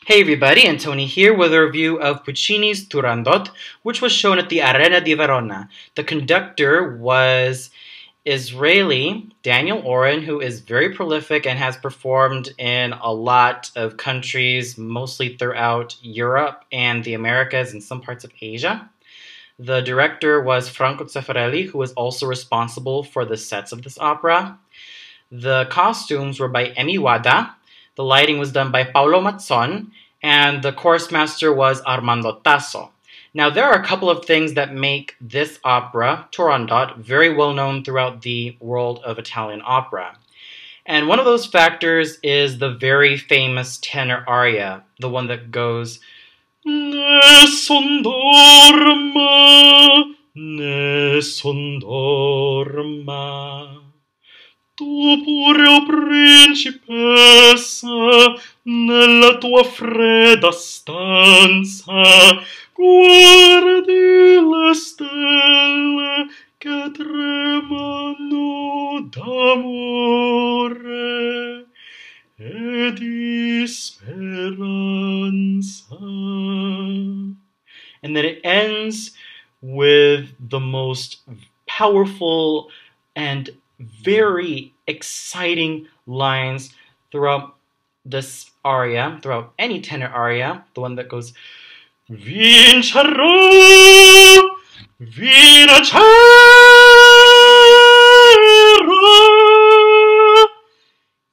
Hey everybody, and Tony here with a review of Puccini's Turandot, which was shown at the Arena di Verona. The conductor was Israeli Daniel Oren, who is very prolific and has performed in a lot of countries, mostly throughout Europe and the Americas and some parts of Asia. The director was Franco Zeffirelli, who was also responsible for the sets of this opera. The costumes were by Emi Wada. The lighting was done by Paolo Mazzon, and the chorus master was Armando Tasso. Now, there are a couple of things that make this opera, Turandot, very well known throughout the world of Italian opera. And one of those factors is the very famous tenor aria, the one that goes, Nessun dorma, nessun dorma. Tu pure, o principessa, nella tua fredda stanza, guardi le stelle che tremano d'amore e di speranza. And then it ends with the most powerful and very exciting lines throughout this aria, throughout any tenor aria, the one that goes Vincerò, vincerò.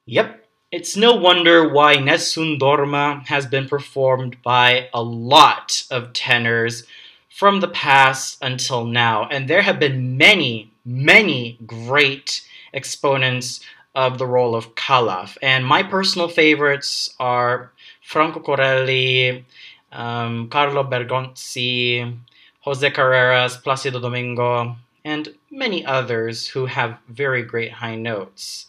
Yep, it's no wonder why Nessun Dorma has been performed by a lot of tenors from the past until now, and there have been many great exponents of the role of Calaf. And my personal favorites are Franco Corelli, Carlo Bergonzi, Jose Carreras, Placido Domingo, and many others who have very great high notes.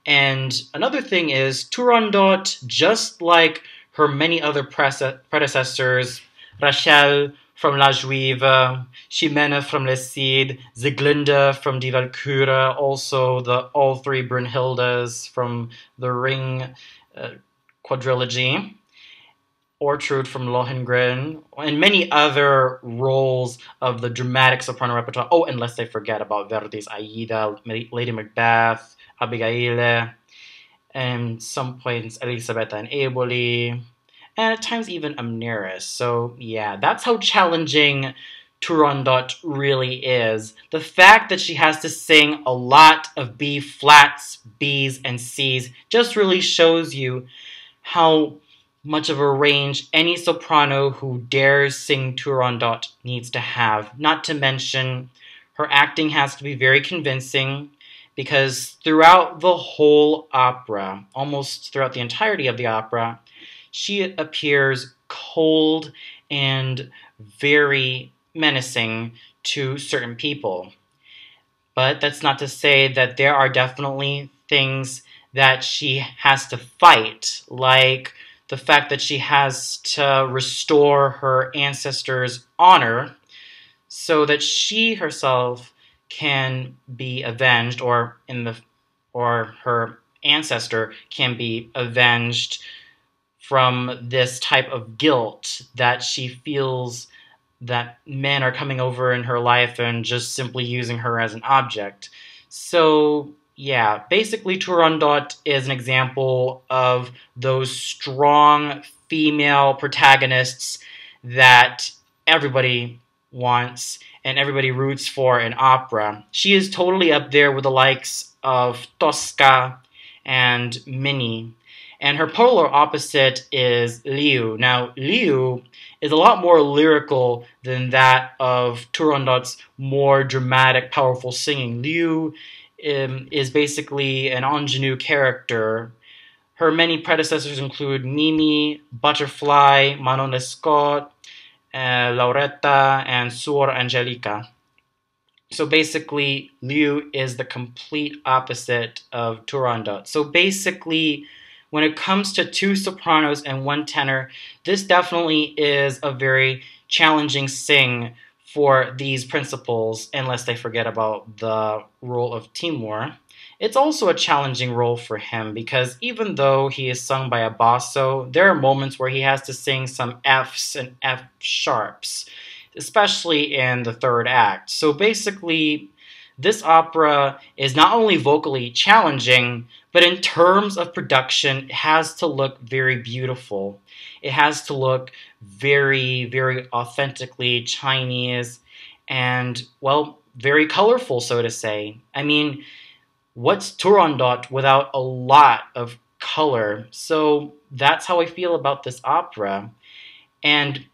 And another thing is, Turandot, just like her many other predecessors, Rachel from La Juive, Ximena from Les Cid, Sieglinde from Die Walküre, also all three Brunhildes from the Ring quadrilogy, Ortrud from Lohengrin, and many other roles of the dramatic soprano repertoire. Oh, and lest I forget about Verdi's Aida, Lady Macbeth, Abigail, and some points Elisabetta and Eboli, and at times even Amneris. So yeah, that's how challenging Turandot really is. The fact that she has to sing a lot of B flats, Bs, and Cs just really shows you how much of a range any soprano who dares sing Turandot needs to have. Not to mention, her acting has to be very convincing, because throughout the whole opera, almost throughout the entirety of the opera, she appears cold and very menacing to certain people. But that's not to say that there are definitely things that she has to fight, like the fact that she has to restore her ancestors' honor so that she herself can be avenged, or her ancestor can be avenged from this type of guilt that she feels that men are coming over in her life and just simply using her as an object. So yeah, basically Turandot is an example of those strong female protagonists that everybody wants and everybody roots for in opera. She is totally up there with the likes of Tosca and Minnie. And her polar opposite is Liu. Now, Liu is a lot more lyrical than that of Turandot's more dramatic, powerful singing. Liu is basically an ingenue character. Her many predecessors include Mimi, Butterfly, Manon Lescaut, Lauretta, and Suor Angelica. So basically, Liu is the complete opposite of Turandot. So basically, when it comes to two sopranos and one tenor, this definitely is a very challenging sing for these principals, unless they forget about the role of Timur. it's also a challenging role for him because even though he is sung by a basso, there are moments where he has to sing some Fs and F sharps, especially in the third act. So basically, this opera is not only vocally challenging, but in terms of production, it has to look very beautiful. It has to look very, very authentically Chinese and, well, very colorful, so to say. I mean, what's Turandot without a lot of color? So that's how I feel about this opera. And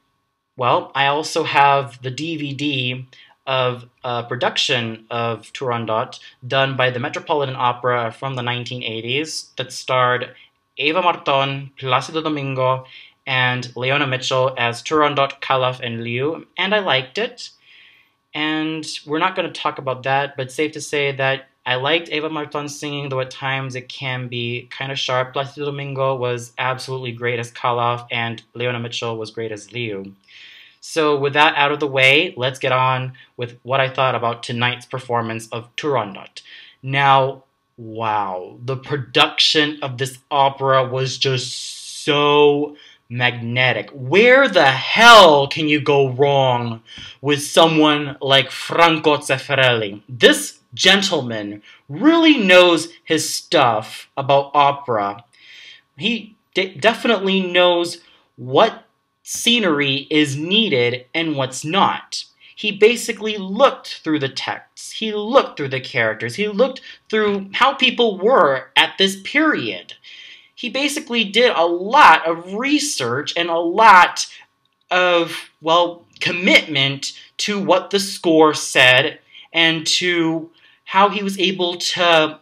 well, I also have the DVD of a production of Turandot done by the Metropolitan Opera from the 1980s that starred Eva Marton, Placido Domingo, and Leona Mitchell as Turandot, Calaf, and Liu, and I liked it. And we're not going to talk about that, but safe to say that I liked Eva Marton's singing, though at times it can be kind of sharp. Placido Domingo was absolutely great as Calaf, and Leona Mitchell was great as Liu. So with that out of the way, let's get on with what I thought about tonight's performance of Turandot. Now, wow, the production of this opera was just so magnetic. Where the hell can you go wrong with someone like Franco Zeffirelli? This gentleman really knows his stuff about opera. He definitely knows what scenery is needed and what's not. He basically looked through the texts, he looked through the characters, he looked through how people were at this period. He basically did a lot of research and a lot of, well, commitment to what the score said and to how he was able to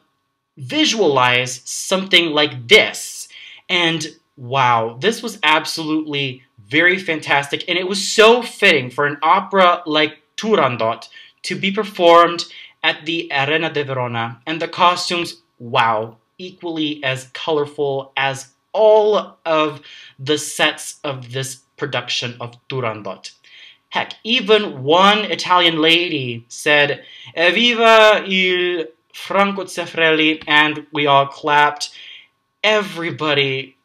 visualize something like this. And wow, this was absolutely very fantastic, and it was so fitting for an opera like Turandot to be performed at the Arena di Verona, and the costumes, wow, equally as colorful as all of the sets of this production of Turandot. Heck, even one Italian lady said, "Evviva il Franco Zeffirelli," and we all clapped. Everybody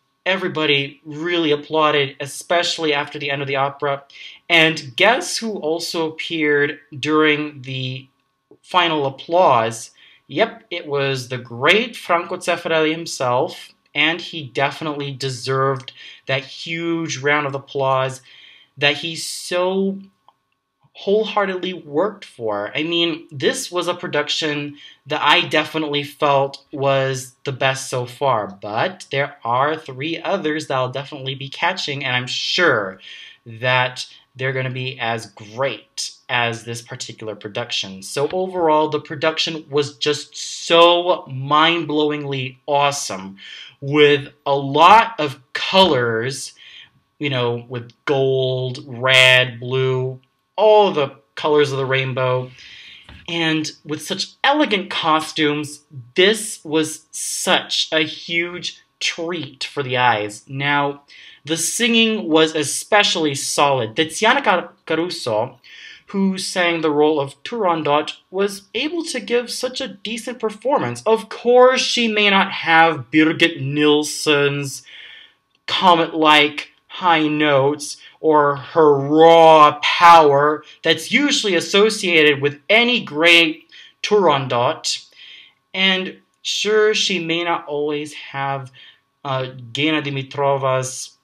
really applauded, especially after the end of the opera. And guess who also appeared during the final applause? Yep, it was the great Franco Zeffirelli himself, and he definitely deserved that huge round of applause that he so wholeheartedly worked for. I mean, this was a production that I definitely felt was the best so far, but there are 3 others that I'll definitely be catching, and I'm sure that they're going to be as great as this particular production. So overall, the production was just so mind-blowingly awesome, with a lot of colors, you know, with gold, red, blue, all the colors of the rainbow, and with such elegant costumes. This was such a huge treat for the eyes. Now, the singing was especially solid. Tiziana Caruso, who sang the role of Turandot, was able to give such a decent performance. Of course, she may not have Birgit Nilsson's comet-like high notes or her raw power that's usually associated with any great Turandot. And sure, she may not always have Gena Dimitrova's,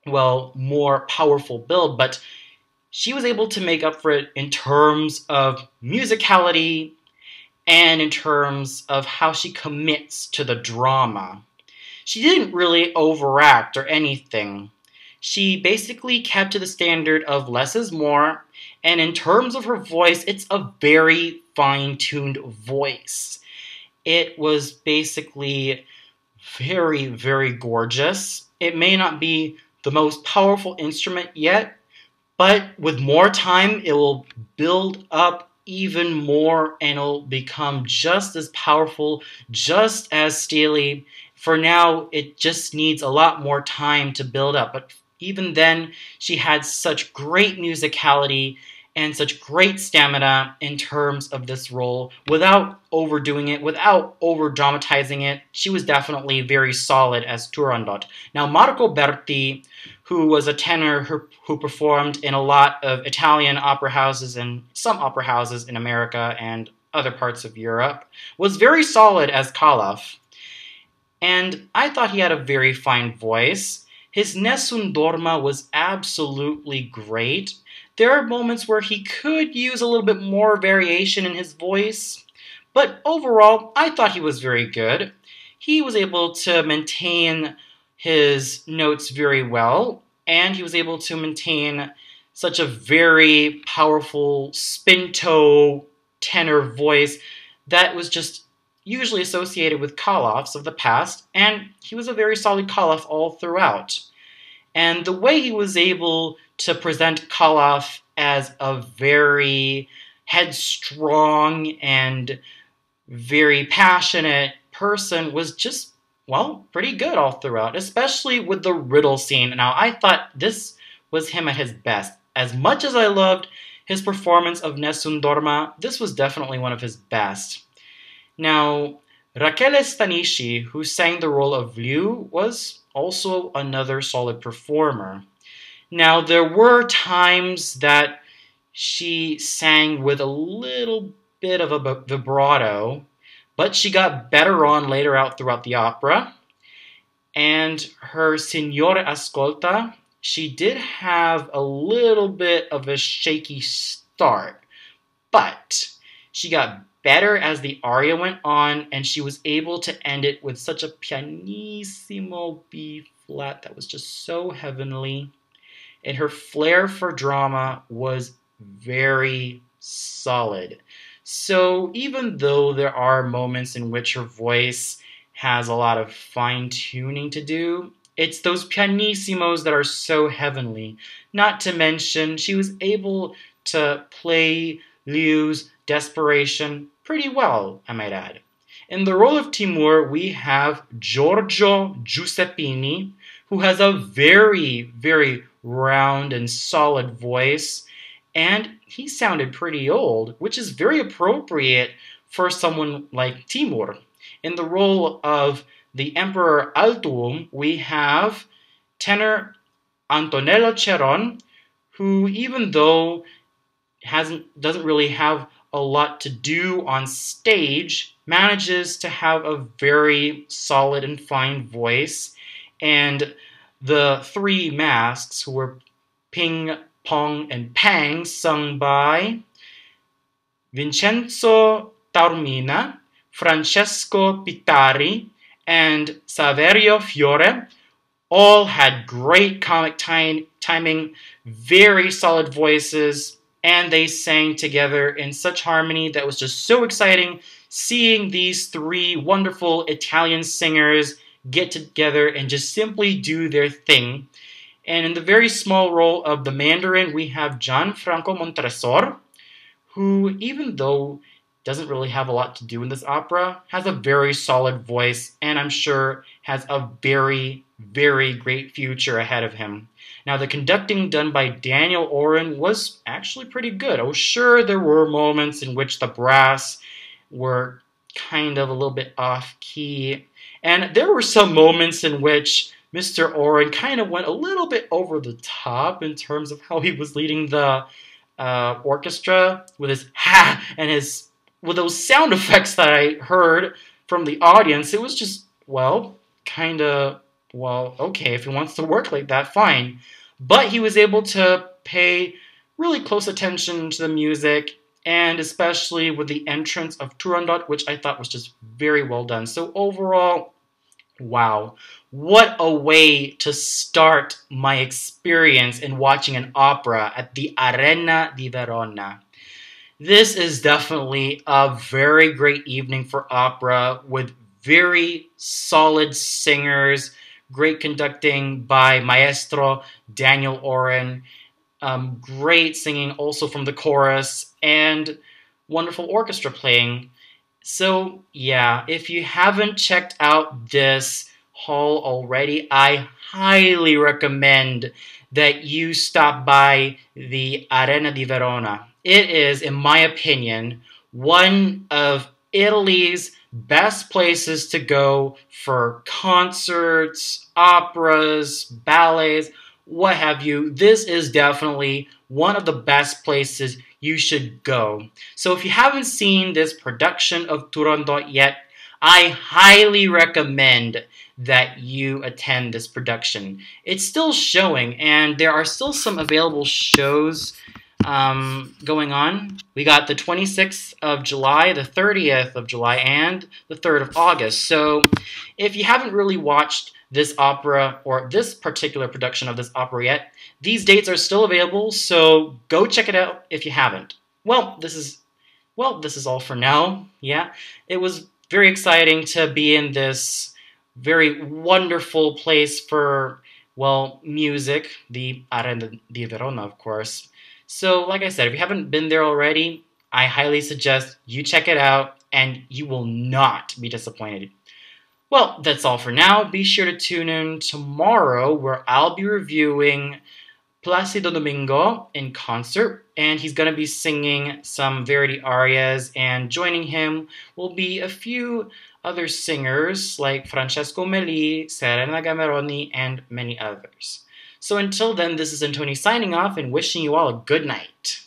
well, more powerful build, but she was able to make up for it in terms of musicality and in terms of how she commits to the drama. She didn't really overact or anything. She basically kept to the standard of less is more, and in terms of her voice, it's a very fine-tuned voice. It was basically very, very gorgeous. It may not be the most powerful instrument yet, but with more time, it will build up even more and it'll become just as powerful, just as steely. For now, it just needs a lot more time to build up, but even then, she had such great musicality, and such great stamina in terms of this role without overdoing it, without over dramatizing it. She was definitely very solid as Turandot. Now, Marco Berti, who was a tenor who performed in a lot of Italian opera houses and some opera houses in America and other parts of Europe, was very solid as Calaf. And I thought he had a very fine voice. His Nessun Dorma was absolutely great. There are moments where he could use a little bit more variation in his voice, but overall, I thought he was very good. He was able to maintain his notes very well, and he was able to maintain such a very powerful spinto tenor voice that was just usually associated with Calafs of the past, and he was a very solid Calaf all throughout. And the way he was able to present Calaf as a very headstrong and very passionate person was just, well, pretty good all throughout, especially with the riddle scene. Now, I thought this was him at his best. As much as I loved his performance of Nessun Dorma, this was definitely one of his best. Now, Rachele Stanishi, who sang the role of Liu, was also another solid performer. Now, there were times that she sang with a little bit of a vibrato, but she got better on later out throughout the opera. And her Signore Ascolta, she did have a little bit of a shaky start, but she got better as the aria went on, and she was able to end it with such a pianissimo B flat that was just so heavenly. And her flair for drama was very solid. So even though there are moments in which her voice has a lot of fine-tuning to do, it's those pianissimos that are so heavenly. Not to mention, she was able to play Liu's desperation pretty well, I might add. In the role of Timur, we have Giorgio Giuseppini, who has a very, very round and solid voice, and he sounded pretty old, which is very appropriate for someone like Timur. In the role of the Emperor Altuum, we have tenor Antonello Ceron, who, even though doesn't really have a lot to do on stage, manages to have a very solid and fine voice. And the three masks, who were Ping, Pong, and Pang, sung by Vincenzo Taormina, Francesco Pittari, and Saverio Fiore, all had great comic timing, very solid voices, and they sang together in such harmony that was just so exciting seeing these three wonderful Italian singers get together and just simply do their thing. And in the very small role of the Mandarin, we have Gianfranco Montresor, who, even though doesn't really have a lot to do in this opera, has a very solid voice, and I'm sure has a very, very great future ahead of him. Now, the conducting done by Daniel Oren was actually pretty good. Oh, sure, there were moments in which the brass were kind of a little bit off-key, and there were some moments in which Mr. Oren kind of went a little bit over the top in terms of how he was leading the orchestra with his ha and with those sound effects that I heard from the audience. It was just, well, kind of, well, okay, if he wants to work like that, fine. But he was able to pay really close attention to the music, and especially with the entrance of Turandot, which I thought was just very well done. So overall, wow, what a way to start my experience in watching an opera at the Arena di Verona. This is definitely a very great evening for opera with very solid singers, great conducting by Maestro Daniel Oren, great singing also from the chorus, and wonderful orchestra playing. So yeah, if you haven't checked out this hall already, I highly recommend that you stop by the Arena di Verona. It is, in my opinion, one of Italy's best places to go for concerts, operas, ballets, what have you. This is definitely one of the best places you should go. So if you haven't seen this production of Turandot yet, I highly recommend that you attend this production. It's still showing, and there are still some available shows going on. We got the 26th of July, the 30th of July, and the 3rd of August. So if you haven't really watched this opera or this particular production of this opera yet, these dates are still available, so go check it out if you haven't. This is all for now. Yeah, it was very exciting to be in this very wonderful place for, well, music, the Arena di Verona, of course. So, like I said, if you haven't been there already, I highly suggest you check it out and you will not be disappointed. Well, that's all for now. Be sure to tune in tomorrow where I'll be reviewing Placido Domingo in concert, and he's going to be singing some Verdi arias, and joining him will be a few other singers like Francesco Melli, Serena Gameroni, and many others. So until then, this is Antoni signing off and wishing you all a good night.